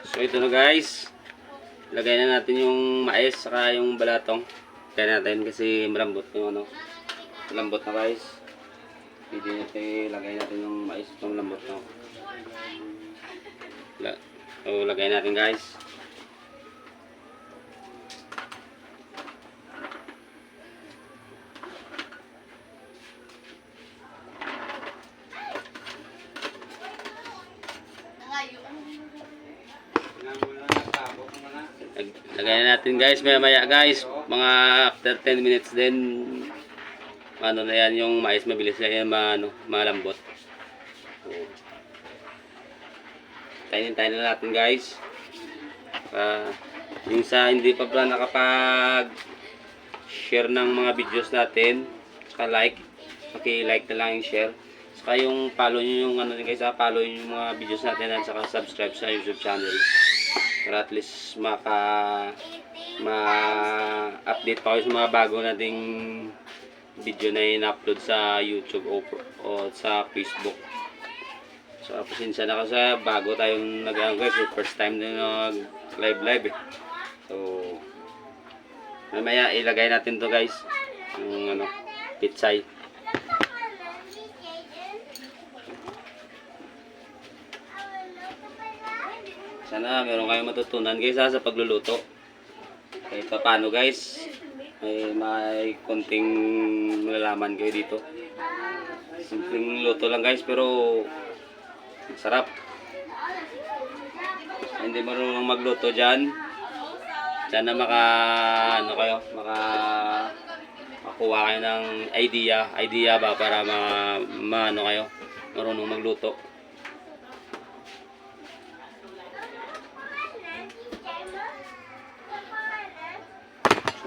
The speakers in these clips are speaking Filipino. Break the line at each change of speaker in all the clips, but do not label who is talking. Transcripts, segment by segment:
So ito na guys. Lagay na natin yung mais saka yung balatong. Lagay natin kasi malambot yung ano. Malambot na guys. Hindi natin lagay natin yung mais na malambot na. So lagay natin guys. Lagay na natin guys, maya guys, mga after 10 minutes din ano na yan yung mais, mabilis na yan malambot. So, tayo na natin guys. Yung sa hindi pa pala nakapag share ng mga videos natin, saka like na lang yung share. Saka yung follow nyo yung ano guys, follow nyo yung mga videos natin at saka subscribe sa YouTube channel. Para at least ma-update pa kayo sa mga bago nating video na in-upload sa YouTube o sa Facebook. So, pasensya na kasi bago tayong guys, first time na nag-live eh. So, mamaya ilagay natin to guys, yung ano, pitsay. Sana meron kayong matutunan guys sa pagluluto. Kahit pa paano guys, may konting malalaman kayo dito. Simpleng luto lang guys pero masarap. Hindi marunong magluto dyan, sana makuha kayo ng idea ba para ano kayo, marunong magluto.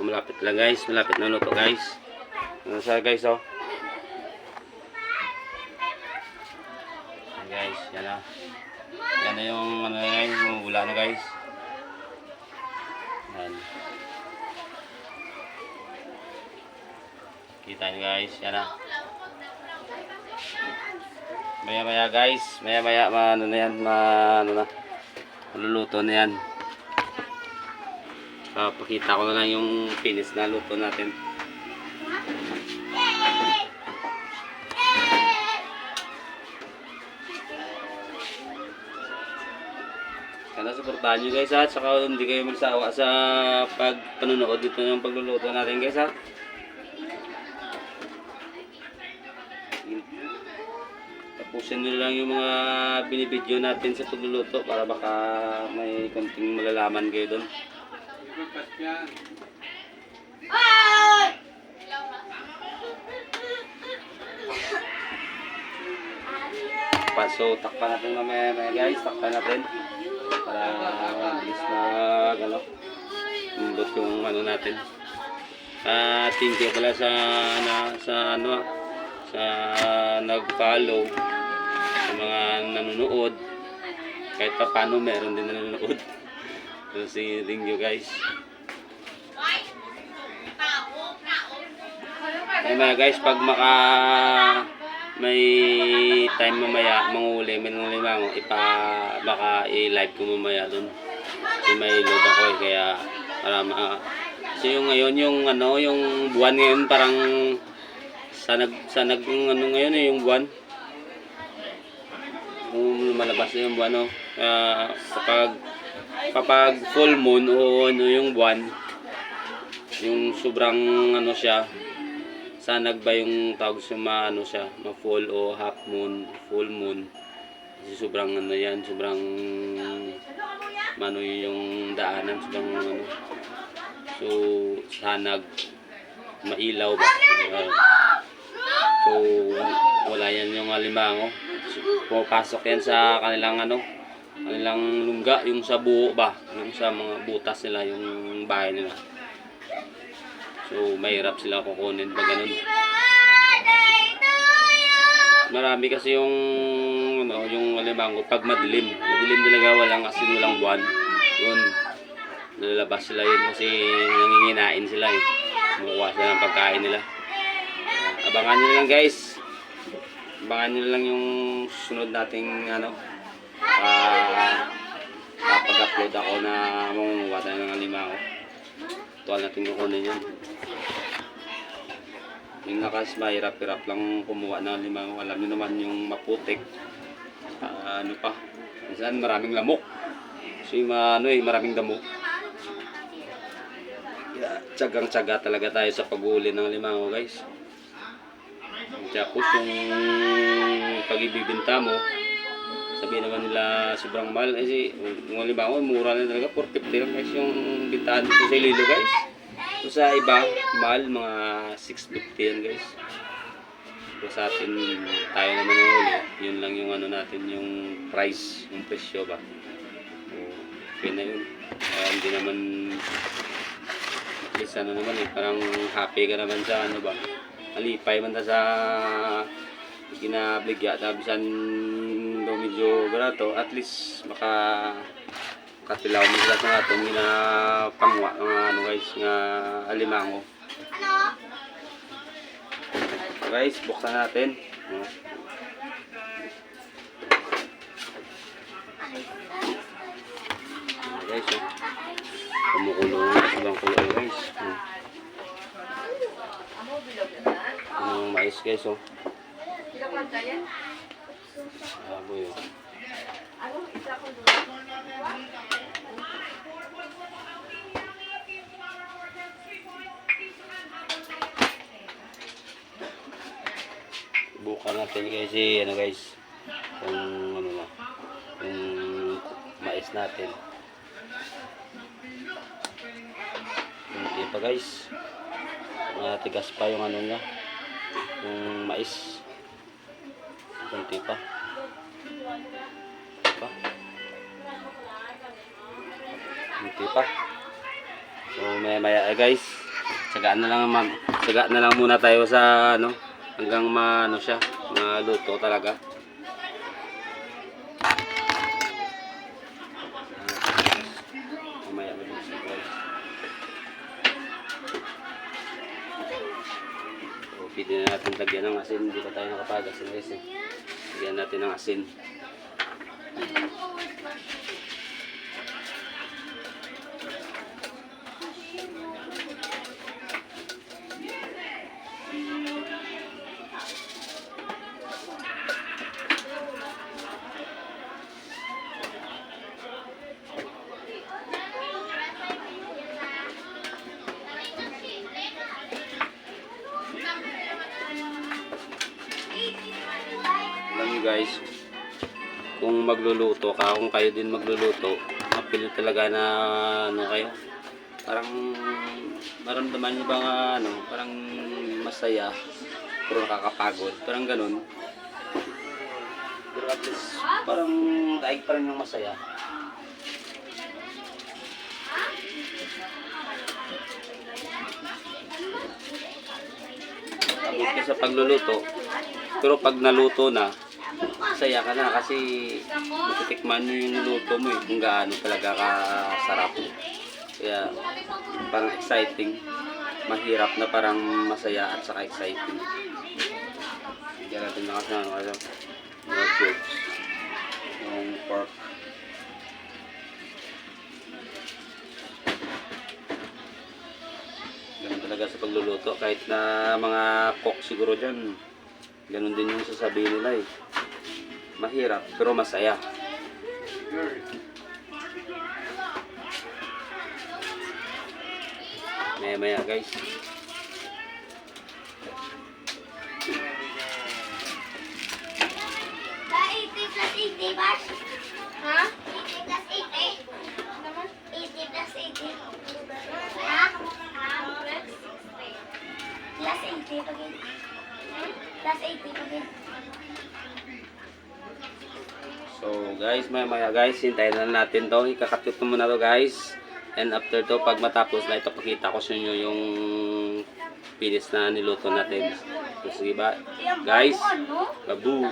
So, malapit lang guys, malapit na luto guys. Ano siya guys oh. Guys, yan na. Yan na yung ano guys, mumula na guys. Yan. Kita nyo guys, yan na. Maya guys, maya ano na yan, maluluto na yan. Pakita ko na lang yung finish na luto natin. Sana suportahan nyo guys at saka hindi kayo magsawa sa pagpanunood dito ng pagluluto natin guys ha. Tapusin nyo lang yung mga binibidyo natin sa pagluluto para baka may konting malalaman kayo doon. So takpan natin mamaya guys, takpan natin para mabilis na umbot yung ano natin. Thank you pala sa nag-follow, sa mga nanonood, kahit pa paano meron din nanonood. So thank you guys. Mamaya guys, pag may time mamaya manghuli ng limango, baka i-live ko mamaya dun kasi may load ako eh, kaya para kasi yung ngayon yung buwan ngayon parang sanag ano ngayon eh, yung buwan lumalabas na yung buwan no. Kapag full moon o ano yung buwan, yung sobrang ano siya, sanag ba yung tawag sa ma-full o half moon, full moon. Kasi sobrang ano yan, sobrang yung daanan, sobrang ano. So, sanag, mailaw ba? So, wala yan yung alimango. So, pumapasok yan sa kanilang lungga, yung sa buo ba? Yung sa mga butas nila, yung bahay nila. So, mahirap sila kukunin pag ganun. Marami kasi yung alimango pag madilim talaga, walang asin, walang buwan. Yun, lalabas sila yun kasi nanginginain sila eh. Kumukuha sila ng pagkain nila. Abangan nyo lang guys. Abangan nyo lang yung sunod nating kapag limango. Tuwal natin kukunin yan. Yung lakas, mahirap-hirap lang kumuha ng limango. Alam nyo naman yung maputik. Ano pa? Minsan maraming lamok. So yung maraming damo. Yeah, tsagang-tsaga talaga tayo sa paghuli ng limango, guys. Tapos yung pag ibibinta mo, sabihin naman nila sobrang mahal. Kasi yung limango, mura na talaga. 450 lang guys yung bintahan dito sa Iloilo, guys. So sa iba, mahal, mga 650 yan, guys. So sa atin, tayo naman ang huli. Yun lang yung natin, yung price, yung presyo ba. So, okay na yun. Hindi naman, at least naman parang happy ka naman sa ba. Alipay man ta sa ginabligya. Tabisan daw medyo barato. At least makatilaw mo sila sa atong ginapangwa ng guys nga alimango. Guys, buksan natin. Guys, kumukulong ibang kulay guys. Yung mais guys, Aboy, bukan natin kasi guys, kung na, yung mais natin. Hindi pa guys. Tigas pa yung niya. Yung mais. Kunti pa. Kunti pa. So maya guys. Tsagaan na lang muna tayo sa hanggang siya, maluto talaga. Mamaya guys. Pwede na natin lagyan ng asin. Hindi pa tayo nakapagas guys. Lagyan natin ng asin. Guys, kung magluluto ka, kung kayo din magluluto, mapilit talaga na kayo, parang maramdaman nyo ba parang masaya pero nakakapagod, parang ganun. Pero at least parang daig pa rin yung masaya. Abot ka sa pagluluto, pero pag naluto na, masaya ka na kasi matitikman mo yung luto mo kung gaano talaga kasarap. Kaya parang exciting. Mahirap na parang masaya at saka exciting. Bigyan natin na kasi mga cubes. Yung pork. Ganun talaga sa pagluluto. Kahit na mga cook siguro dyan, ganun din yung sasabihin nila mahirap pero masaya. Maya guys.
Ba 80 plus 80 ba? Ha? 80 plus 80. Naman 80 plus 80. Ha? Plus 80 pagin. Plus 80 pagin.
So guys, maya guys, hintayin na natin to. Ikakatut ko muna to guys. And after to, pag matapos na ito, pakita ko sa inyo yung finish na niluto natin. So sige ba? Guys, babu!